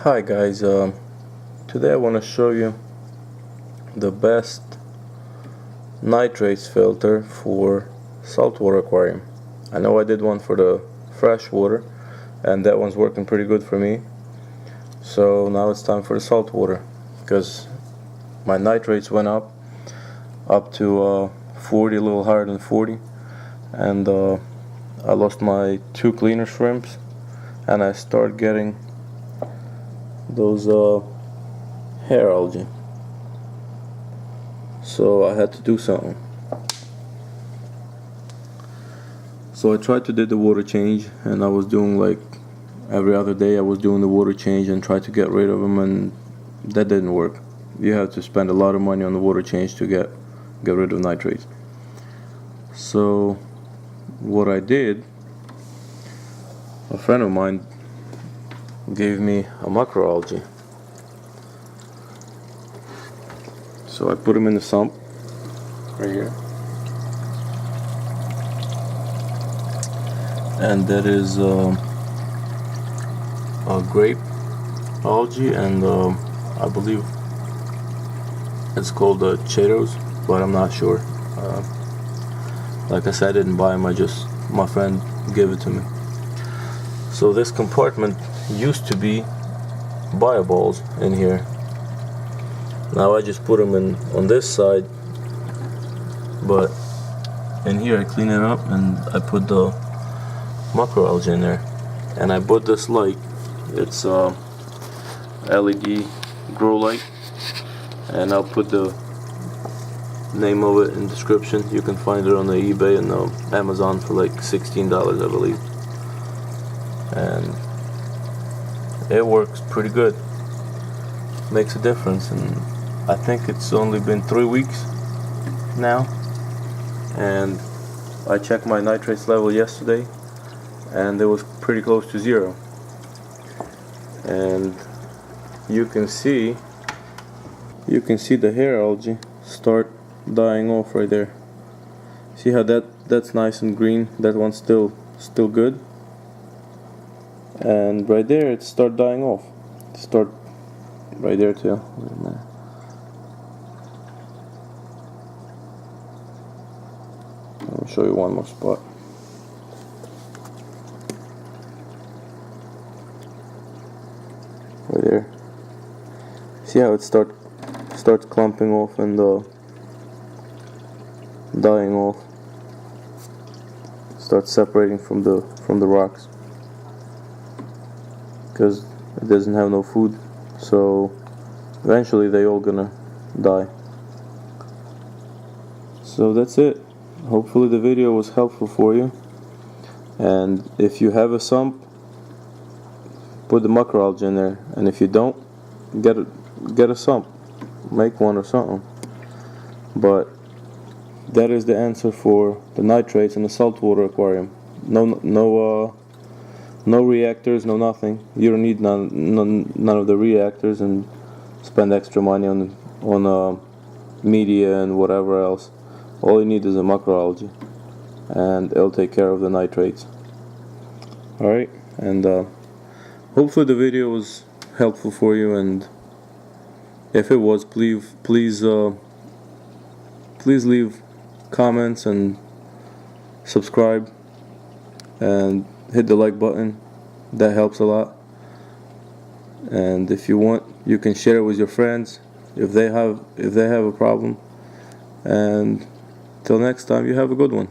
Hi guys, today I want to show you the best nitrates filter for saltwater aquarium. I know I did one for the freshwater and that one's working pretty good for me, so now it's time for the saltwater because my nitrates went up to 40, a little higher than 40, and I lost my 2 cleaner shrimps and I started getting those hair algae, so I had to do something. So I tried to do the water change, and I was doing like every other day I was doing the water change and tried to get rid of them, and that didn't work. You have to spend a lot of money on the water change to get rid of nitrates. So what I did, a friend of mine gave me a macroalgae. So I put them in the sump right here, and that is a grape algae, and I believe it's called Cheetos, but I'm not sure. Like I said, I didn't buy them, my friend gave it to me. So this compartment used to be bioballs in here. Now I just put them in on this side, but in here I clean it up and I put the macroalgae in there. And I bought this light. It's a LED grow light, and I'll put the name of it in the description. You can find it on the eBay and Amazon for like $16, I believe. And it works pretty good, makes a difference. And I think it's only been 3 weeks now, and I checked my nitrates level yesterday and it was pretty close to 0. And you can see the hair algae start dying off right there. See how that's nice and green? That one's still good. And right there it start dying off. Start right there too. I'll show you one more spot. Right there. See how it starts clumping off and dying off. Starts separating from the rocks, because it doesn't have no food, so eventually they all gonna die. So that's it. Hopefully the video was helpful for you, and if you have a sump, put the macroalgae in there, and if you don't, get a sump, make one or something. But that is the answer for the nitrates in the saltwater aquarium. No reactors, no nothing. You don't need none of the reactors and spend extra money on media and whatever else. All you need is a macroalgae, and it'll take care of the nitrates. Alright, and hopefully the video was helpful for you, and if it was, please leave comments and subscribe and hit the like button. That helps a lot. And if you want, you can share it with your friends if they have a problem. And till next time, you have a good one.